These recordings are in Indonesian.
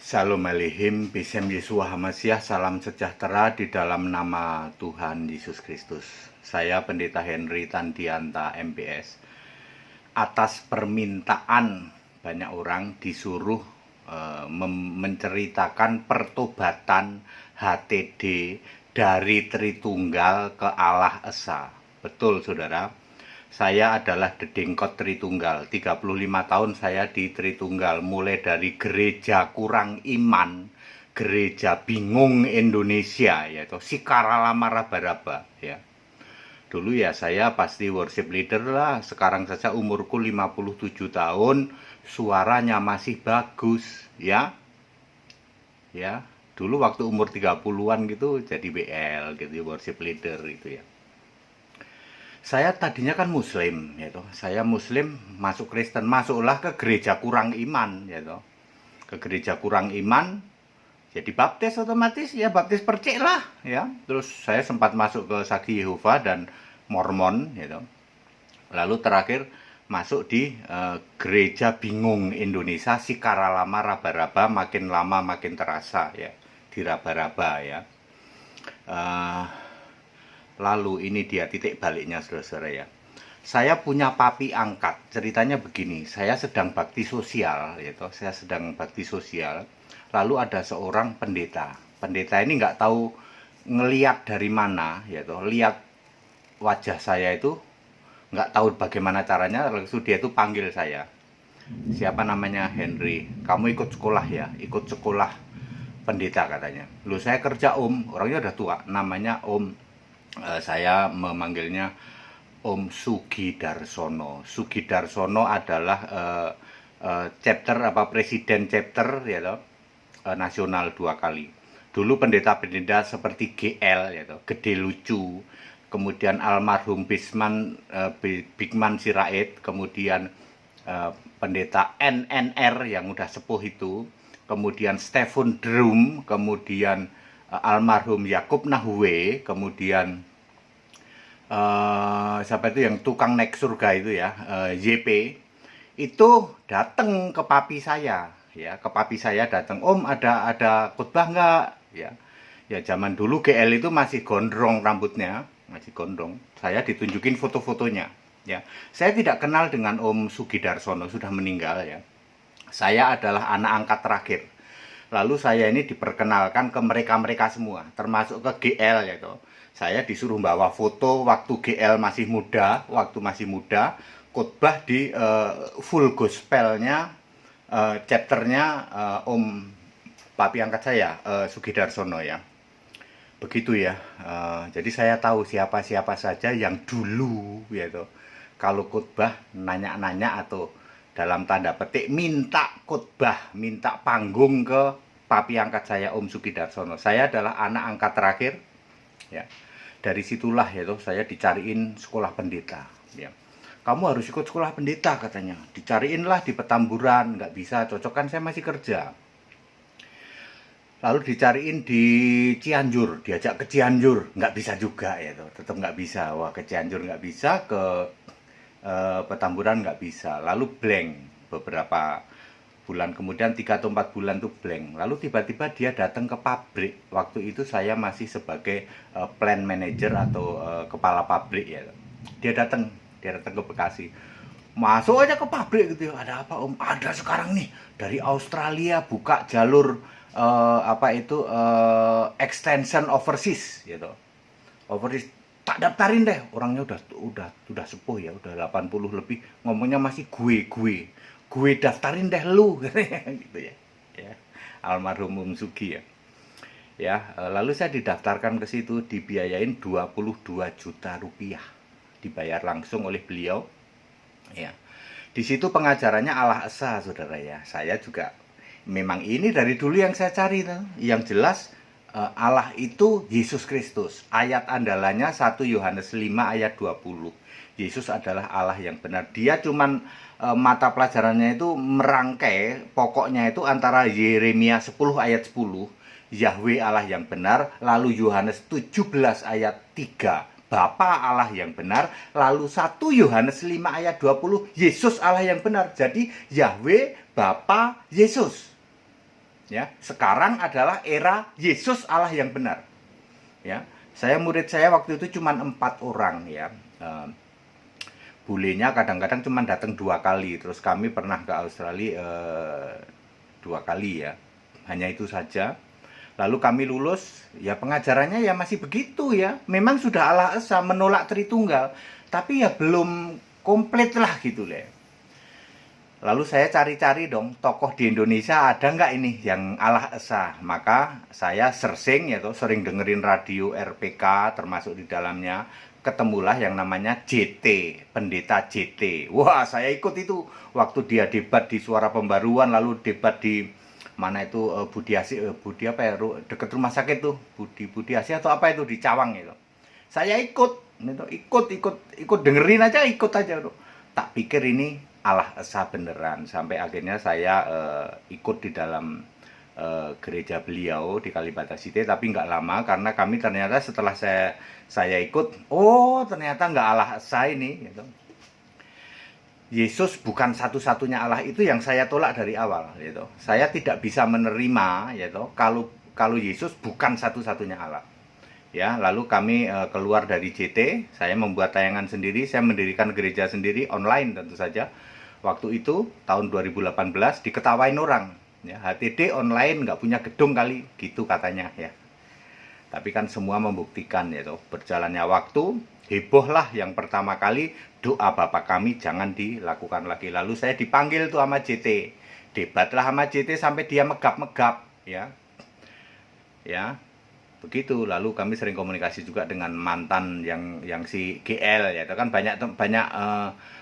Shalom Aleichem, Besem Yeshua Hamasyah, salam sejahtera di dalam nama Tuhan Yesus Kristus. Saya Pendeta Henry Tandianta MPS. Atas permintaan banyak orang disuruh menceritakan pertobatan HTD dari Tritunggal ke Allah Esa. Betul saudara, saya adalah dedengkot Tritunggal. 35 tahun saya di Tritunggal, mulai dari gereja kurang iman, gereja bingung Indonesia, yaitu Sikaralama Raba-Raba ya. Dulu ya saya pasti worship leader lah. Sekarang saja umurku 57 tahun, suaranya masih bagus ya. Ya, dulu waktu umur 30-an gitu jadi BL gitu, worship leader gitu ya. Saya tadinya kan muslim gitu. Saya muslim masuk Kristen, masuklah ke gereja kurang iman gitu. Ke gereja kurang iman jadi baptis otomatis ya, baptis percik lah ya. Terus saya sempat masuk ke Saksi Yehova dan Mormon gitu. Lalu terakhir masuk di gereja bingung Indonesia Sikaralama Raba-Raba, makin lama makin terasa ya di Raba-Raba ya. Lalu ini dia titik baliknya saudara-saudara ya. Saya punya papi angkat. Ceritanya begini, saya sedang bakti sosial gitu. Saya sedang bakti sosial. Lalu ada seorang pendeta. Pendeta ini nggak tahu ngeliat dari mana gitu. Lihat wajah saya itu nggak tahu bagaimana caranya, langsung dia itu panggil saya. Siapa namanya? Henry. Kamu ikut sekolah ya? Ikut sekolah pendeta katanya. Loh, saya kerja om, orangnya udah tua, namanya Om. Saya memanggilnya Om Sugidarsono. Sugidarsono adalah chapter presiden chapter ya toh, nasional 2 kali. Dulu pendeta-pendeta seperti GL ya toh, Gede Lucu, kemudian almarhum Bigman Sirait, kemudian pendeta NNR yang udah sepuh itu, kemudian Stephen Drum, kemudian almarhum Yakub Nahue, kemudian siapa itu yang tukang naik surga itu ya, YP, itu datang ke papi saya ya, ke papi saya datang, Om ada khotbah nggak ya. Ya zaman dulu GL itu masih gondrong rambutnya, masih gondrong. Saya ditunjukin foto-fotonya ya. Saya tidak kenal dengan Om Sugidarsono, sudah meninggal ya. Saya adalah anak angkat terakhir. Lalu saya ini diperkenalkan ke mereka-mereka semua, termasuk ke GL ya toh. Saya disuruh bawa foto waktu GL masih muda, khotbah di full gospelnya, chapternya Om papi angkat saya, Sugidarsono ya. Begitu ya. Jadi saya tahu siapa-siapa saja yang dulu ya toh, kalau khotbah nanya-nanya atau dalam tanda petik minta khotbah, minta panggung ke papi angkat saya Om Sugidarsono. Saya adalah anak angkat terakhir ya. Dari situlah ya toh saya dicariin sekolah pendeta ya. Kamu harus ikut sekolah pendeta katanya. Dicariinlah di Petamburan, nggak bisa, cocok kan saya masih kerja. Lalu dicariin di Cianjur, diajak ke Cianjur, nggak bisa juga ya toh, tetap nggak bisa. Wah, ke Cianjur nggak bisa, ke Petamburan nggak bisa. Lalu blank beberapa bulan kemudian, 3 atau 4 bulan tuh blank. Lalu tiba-tiba dia datang ke pabrik. Waktu itu saya masih sebagai plant manager atau kepala pabrik ya. Dia datang ke Bekasi. Masuk aja ke pabrik gitu ya. Ada apa Om? Ada sekarang nih dari Australia buka jalur extension overseas gitu. Overseas, tak daftarin deh. Orangnya udah sepuh ya, udah 80 lebih, ngomongnya masih gue daftarin deh lu gitu ya. Ya, almarhum Om Sugi ya. Ya, lalu saya didaftarkan ke situ, dibiayain 22 juta rupiah. Dibayar langsung oleh beliau. Ya. Di situ pengajarannya Allah Esa, saudara ya. Saya juga memang ini dari dulu yang saya cari tuh. Yang jelas Allah itu Yesus Kristus. Ayat andalannya 1 Yohanes 5 ayat 20. Yesus adalah Allah yang benar. Dia cuman mata pelajarannya itu merangkai, pokoknya itu antara Yeremia 10 ayat 10, Yahweh Allah yang benar, lalu Yohanes 17 ayat 3, Bapa Allah yang benar, lalu 1 Yohanes 5 ayat 20, Yesus Allah yang benar. Jadi Yahweh, Bapa, Yesus. Ya, sekarang adalah era Yesus Allah yang benar. Ya, murid saya waktu itu cuma 4 orang ya. Bulenya kadang-kadang cuma datang 2 kali. Terus kami pernah ke Australia 2 kali ya. Hanya itu saja. Lalu kami lulus, ya pengajarannya ya masih begitu ya. Memang sudah Allah Esa, menolak Tritunggal, tapi ya belum komplit lah gitu deh. Lalu saya cari-cari dong, tokoh di Indonesia ada nggak ini yang Allah Esa. Maka saya searching ya tuh, sering dengerin radio RPK termasuk di dalamnya. Ketemulah yang namanya JT, Pendeta JT. Wah, saya ikut itu waktu dia debat di Suara Pembaruan, lalu debat di mana itu Budi apa ya, deket rumah sakit tuh, Budi Asi atau apa itu di Cawang itu. Saya ikut dengerin aja, ikut aja tuh. Tak pikir ini Allah Esa beneran, sampai akhirnya saya ikut di dalam gereja beliau di Kalibata City, tapi nggak lama karena kami ternyata setelah saya ikut, oh ternyata nggak Allah Esa ini gitu. Yesus bukan satu-satunya Allah, itu yang saya tolak dari awal gitu. Saya tidak bisa menerima gitu kalau Yesus bukan satu-satunya Allah. Ya, lalu kami keluar dari JT, saya membuat tayangan sendiri, saya mendirikan gereja sendiri online tentu saja. Waktu itu tahun 2018 diketawain orang, ya, HTD online nggak punya gedung kali, gitu katanya ya. Tapi kan semua membuktikan ya toh, berjalannya waktu, hebohlah yang pertama kali doa Bapak kami jangan dilakukan lagi. Lalu saya dipanggil tuh sama JT, debatlah sama JT sampai dia megap-megap ya. Ya. Begitu. Lalu kami sering komunikasi juga dengan mantan yang si GL ya. Itu kan banyak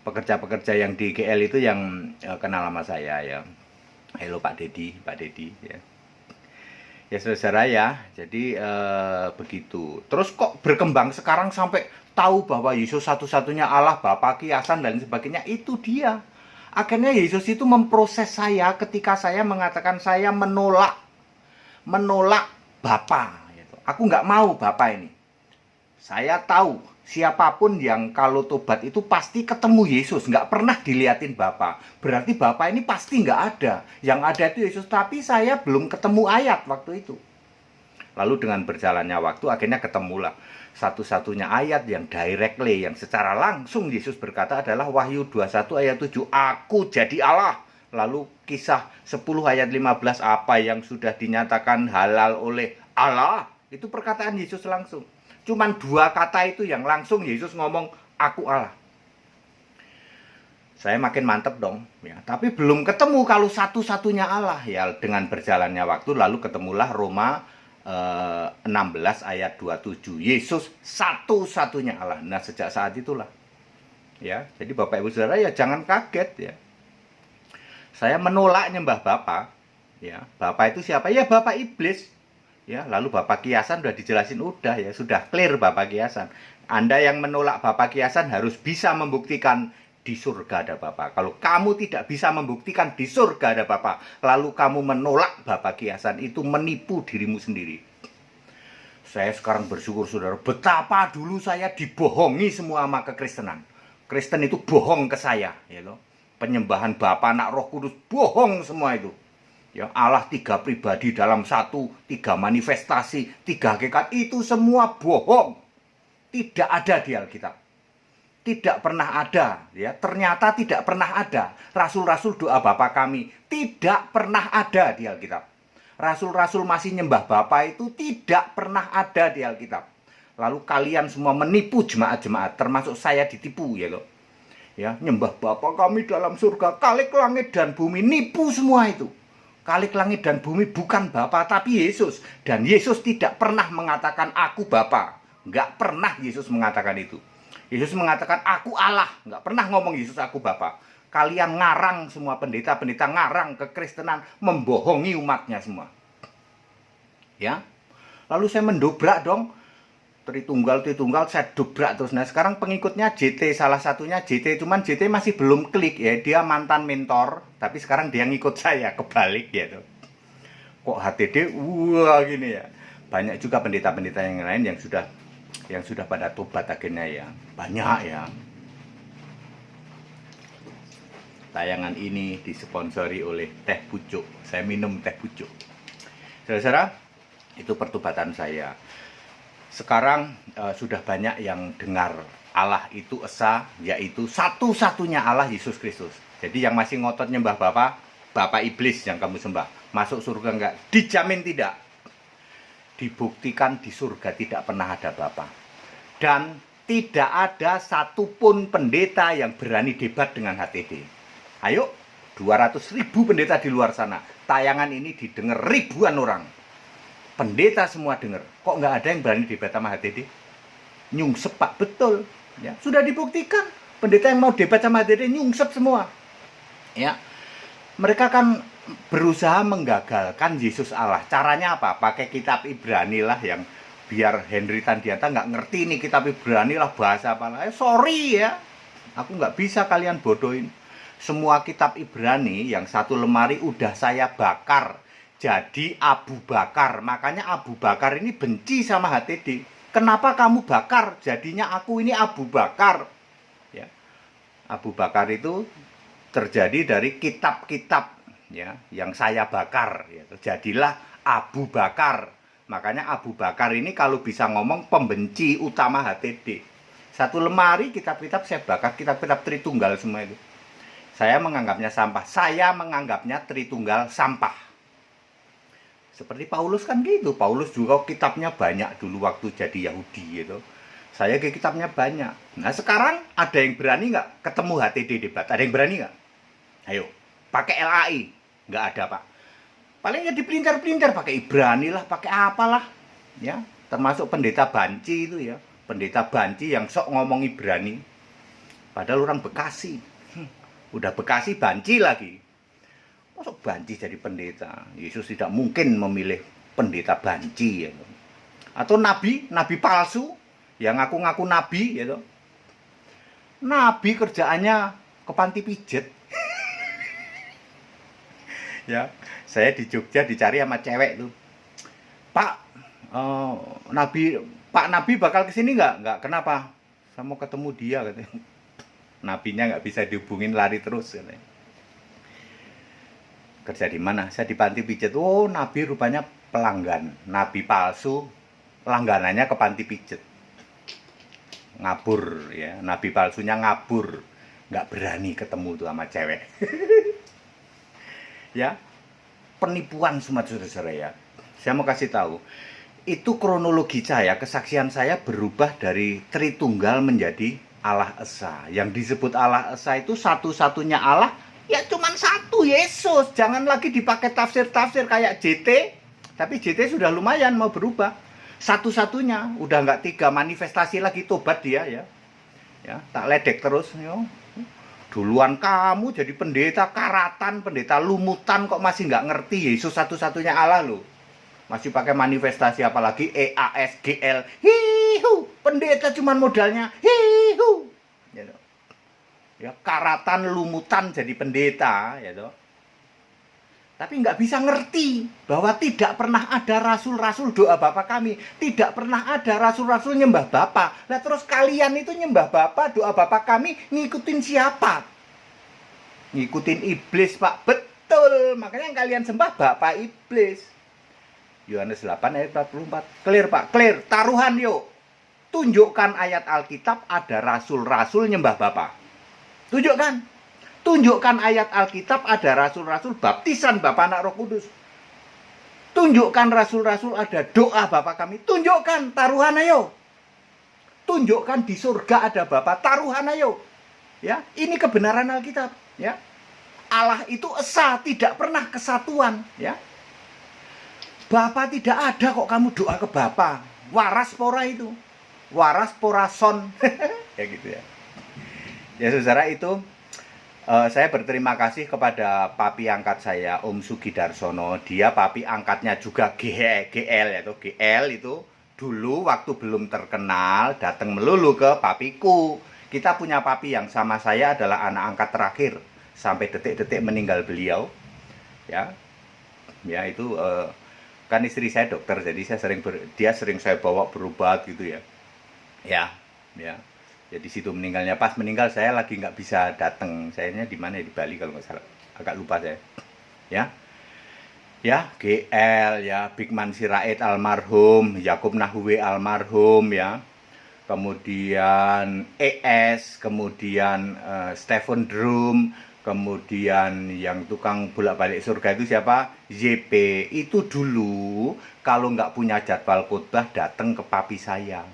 pekerja-pekerja yang di GL itu yang kenal sama saya ya. Halo Pak Dedi ya. Ya saudara ya, jadi begitu. Terus kok berkembang sekarang sampai tahu bahwa Yesus satu-satunya Allah, Bapa kiasan dan sebagainya, itu dia. Akhirnya Yesus itu memproses saya ketika saya mengatakan saya menolak Bapa. Gitu. Aku nggak mau Bapa ini. Saya tahu siapapun yang kalau tobat itu pasti ketemu Yesus, nggak pernah diliatin Bapa. Berarti Bapa ini pasti nggak ada. Yang ada itu Yesus, tapi saya belum ketemu ayat waktu itu. Lalu dengan berjalannya waktu akhirnya ketemulah satu-satunya ayat yang directly, yang secara langsung Yesus berkata adalah Wahyu 21 ayat 7, aku jadi Allah. Lalu Kisah 10 ayat 15, apa yang sudah dinyatakan halal oleh Allah, itu perkataan Yesus langsung. Cuman 2 kata itu yang langsung Yesus ngomong, aku Allah. Saya makin mantep dong ya. Tapi belum ketemu kalau satu-satunya Allah ya. Dengan berjalannya waktu lalu ketemulah Roma 16 ayat 27, Yesus satu-satunya Allah. Nah sejak saat itulah ya, jadi Bapak Ibu Saudara ya jangan kaget ya, saya menolak nyembah Bapa ya. Bapa itu siapa? Ya Bapa iblis ya. Lalu Bapa kiasan udah dijelasin, udah ya, sudah clear Bapa kiasan. Anda yang menolak Bapa kiasan harus bisa membuktikan di surga ada Bapa. Kalau kamu tidak bisa membuktikan di surga ada Bapa, lalu kamu menolak Bapa kiasan, itu menipu dirimu sendiri. Saya sekarang bersyukur saudara, betapa dulu saya dibohongi semua sama kekristenan. Kristen itu bohong ke saya, ya loh. Penyembahan Bapa, Anak, Roh Kudus, bohong semua itu. Ya, Allah 3 pribadi dalam 1, 3 manifestasi, 3 hakikat, itu semua bohong. Tidak ada di Alkitab. Tidak pernah ada ya, ternyata tidak pernah ada. Rasul-rasul doa Bapa kami tidak pernah ada di Alkitab. Rasul-rasul masih nyembah Bapa itu tidak pernah ada di Alkitab. Lalu kalian semua menipu jemaat-jemaat, termasuk saya ditipu ya loh. Ya, nyembah Bapa kami dalam surga, kalik langit dan bumi, nipu semua itu. Kalik langit dan bumi bukan Bapa tapi Yesus, dan Yesus tidak pernah mengatakan aku Bapa. Enggak pernah Yesus mengatakan itu. Yesus mengatakan aku Allah, nggak pernah ngomong Yesus aku Bapa. Kalian ngarang semua, pendeta-pendeta ngarang kekristenan, membohongi umatnya semua. Ya, lalu saya mendobrak dong, Tritunggal saya dobrak terus. Nah sekarang pengikutnya JT, salah satunya JT, cuman JT masih belum klik ya, dia mantan mentor, tapi sekarang dia ngikut saya, kebalik gitu. Kok HTD, wah gini ya. Banyak juga pendeta-pendeta yang lain yang sudah pada tobat akhirnya ya, banyak ya. Tayangan ini disponsori oleh teh pucuk. Saya minum teh pucuk. Saudara, itu pertobatan saya. Sekarang sudah banyak yang dengar Allah itu esa, yaitu satu-satunya Allah Yesus Kristus. Jadi yang masih ngotot nyembah Bapak iblis yang kamu sembah, masuk surga enggak? Dijamin tidak. Dibuktikan di surga tidak pernah ada Bapa. Dan tidak ada satupun pendeta yang berani debat dengan HTD. Ayo, 200.000 pendeta di luar sana. Tayangan ini didengar ribuan orang. Pendeta semua dengar. Kok nggak ada yang berani debat sama HTD? Nyungsep Pak, betul. Ya, sudah dibuktikan. Pendeta yang mau debat sama HTD nyungsep semua. Ya, mereka kan berusaha menggagalkan Yesus Allah. Caranya apa? Pakai kitab Ibrani lah, yang biar Henry Tandiata nggak ngerti nih kitab Ibrani lah bahasa apa lah. Sorry ya, aku nggak bisa kalian bodohin. Semua kitab Ibrani yang satu lemari udah saya bakar jadi Abu Bakar. Makanya Abu Bakar ini benci sama HTD. Kenapa kamu bakar? Jadinya aku ini Abu Bakar. Ya, Abu Bakar itu terjadi dari kitab-kitab ya yang saya bakar. Ya, jadilah Abu Bakar. Makanya Abu Bakar ini kalau bisa ngomong pembenci utama HTD. Satu lemari kitab-kitab saya bakar, kitab-kitab Tritunggal semua itu. Saya menganggapnya sampah. Saya menganggapnya Tritunggal sampah. Seperti Paulus kan gitu. Paulus juga kitabnya banyak dulu waktu jadi Yahudi gitu. Saya ke kitabnya banyak. Nah sekarang ada yang berani nggak ketemu HTD debat? Ada yang berani nggak? Ayo, pakai LAI. Nggak ada Pak. Paling ya dipelintir-pelintir pakai Ibrani lah, pakai apalah. Ya, termasuk pendeta Banci itu ya. Pendeta Banci yang sok ngomong Ibrani. Padahal orang Bekasi. Udah Bekasi Banci lagi. Masuk Banci jadi pendeta. Yesus tidak mungkin memilih pendeta Banci ya. Atau nabi palsu yang ngaku-ngaku nabi gitu. Nabi kerjaannya ke panti pijet. Ya, saya di Jogja dicari sama cewek tuh. Pak, Nabi bakal kesini nggak? Nggak, kenapa? Saya mau ketemu dia katanya. Nabinya nggak bisa dihubungin, lari terus katanya. Kerja di mana? Saya di panti pijet. Oh, nabi rupanya pelanggan. Nabi palsu, langganannya ke panti pijet. Ngabur ya. Nabi palsunya ngabur. Nggak berani ketemu tuh sama cewek. Ya. Penipuan semua saudara ya. Saya mau kasih tahu. Itu kronologi saya, kesaksian saya berubah dari Tritunggal menjadi Allah Esa. Yang disebut Allah Esa itu satu-satunya Allah. Ya cuman satu, Yesus. Jangan lagi dipakai tafsir-tafsir kayak JT. Tapi JT sudah lumayan mau berubah. Satu-satunya, udah nggak 3 manifestasi lagi, tobat dia ya. Ya, tak ledek terus yo. Duluan kamu jadi pendeta karatan, pendeta lumutan kok masih nggak ngerti Yesus satu-satunya Allah loh. Masih pakai manifestasi apalagi EASGL. Hihu, pendeta cuman modalnya hihu. Ya, ya karatan lumutan jadi pendeta ya toh. Tapi nggak bisa ngerti bahwa tidak pernah ada rasul-rasul doa Bapa kami, tidak pernah ada rasul-rasul nyembah Bapa. Nah terus kalian itu nyembah Bapa, doa Bapa kami ngikutin siapa? Ngikutin iblis Pak, betul. Makanya yang kalian sembah Bapa iblis. Yohanes 8 ayat 44. Clear Pak, clear. Taruhan yuk. Tunjukkan ayat Alkitab ada rasul-rasul nyembah Bapa. Tunjukkan. Tunjukkan ayat Alkitab ada rasul-rasul baptisan Bapa Anak Roh Kudus. Tunjukkan rasul-rasul ada doa Bapa kami. Tunjukkan, taruhan ayo. Tunjukkan di surga ada Bapa, taruhan ayo. Ya, ini kebenaran Alkitab, ya. Allah itu esa, tidak pernah kesatuan, ya. Bapa tidak ada kok kamu doa ke Bapa. Waras pora itu. Waras pora son. Ya gitu ya. Ya saudara, itu saya berterima kasih kepada papi angkat saya, Om Sugi Darsono. Dia papi angkatnya juga GL, yaitu GL itu dulu waktu belum terkenal datang melulu ke papiku. Kita punya papi yang sama saya adalah anak angkat terakhir sampai detik-detik meninggal beliau. Ya, ya itu kan istri saya dokter, jadi dia sering saya bawa berobat gitu ya. Ya, ya. Jadi situ meninggalnya, pas meninggal saya lagi nggak bisa datang. Sayanya di mana, di Bali kalau nggak salah, agak lupa saya. Ya, ya, GL ya, Bigman Sirait almarhum, Yakub Nahwe almarhum ya. Kemudian ES, kemudian Stephen Drum, kemudian yang tukang bolak-balik surga itu siapa? YP. Itu dulu kalau nggak punya jadwal khotbah datang ke papi saya.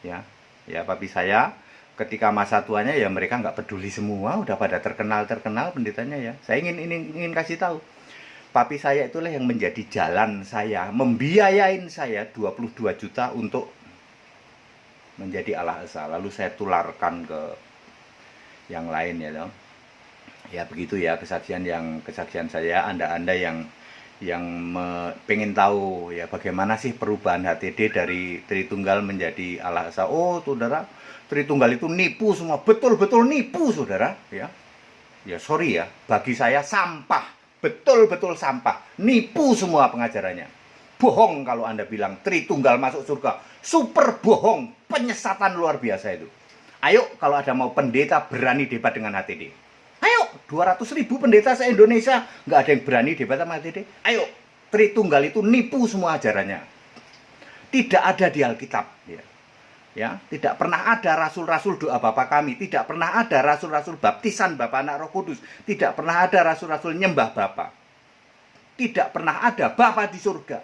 Ya, papi saya ketika masa tuanya ya mereka nggak peduli semua, udah pada terkenal pendetanya ya. Saya ingin kasih tahu. Papi saya itulah yang menjadi jalan saya, membiayain saya 22 juta untuk menjadi Allah Esa. Lalu saya tularkan ke yang lain ya dong. Ya begitu ya kesaksian saya. Anda yang pengen tahu ya bagaimana sih perubahan HTD dari Tritunggal menjadi Allah Esa. Oh saudara, Tritunggal itu nipu semua, betul-betul nipu saudara ya. Ya sorry ya, bagi saya sampah, betul-betul sampah, nipu semua pengajarannya. Bohong kalau Anda bilang Tritunggal masuk surga, super bohong, penyesatan luar biasa itu. Ayo kalau ada mau pendeta berani debat dengan HTD. Ayo 200.000 pendeta se-Indonesia nggak ada yang berani debat sama HTD. Ayo, Tritunggal itu nipu semua ajarannya. Tidak ada di Alkitab ya, tidak pernah ada rasul-rasul doa Bapa kami, tidak pernah ada rasul-rasul baptisan Bapa Anak Roh Kudus, tidak pernah ada rasul-rasul nyembah Bapa. Tidak pernah ada Bapa di surga.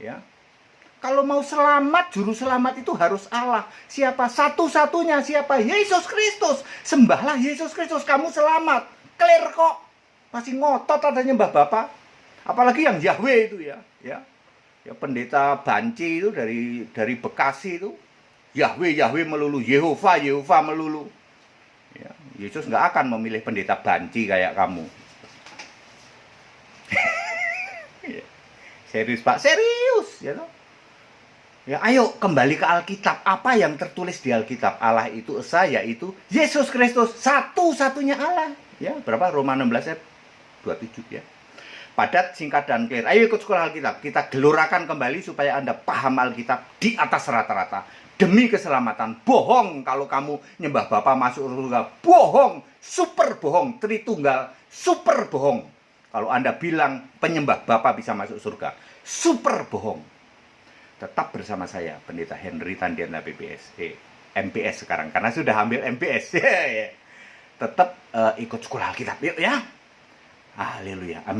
Ya. Kalau mau selamat, juru selamat itu harus Allah. Siapa satu-satunya? Siapa? Yesus Kristus. Sembahlah Yesus Kristus, kamu selamat. Clear kok. Masih ngotot ada nyembah Bapa. Apalagi yang Yahweh itu ya. Ya pendeta Banci itu dari Bekasi itu. Yahweh melulu, Yehova melulu. Ya, Yesus nggak akan memilih pendeta Banci kayak kamu. Serius Pak, serius ya toh. Ya ayo kembali ke Alkitab. Apa yang tertulis di Alkitab? Allah itu esa, yaitu Yesus Kristus, satu-satunya Allah. Ya, berapa? Roma 16 ayat 27 ya. Padat, singkat dan clear. Ayo ikut sekolah Alkitab. Kita gelorakan kembali supaya Anda paham Alkitab di atas rata-rata. Demi keselamatan. Bohong kalau kamu nyembah Bapa masuk surga. Bohong, super bohong. Tritunggal, super bohong. Kalau Anda bilang penyembah Bapa bisa masuk surga, super bohong. Tetap bersama saya, Pendeta Henry Tandiana MPS sekarang, karena sudah ambil MPS. Tetap ikut sekolah Alkitab, yuk ya. Haleluya, amin.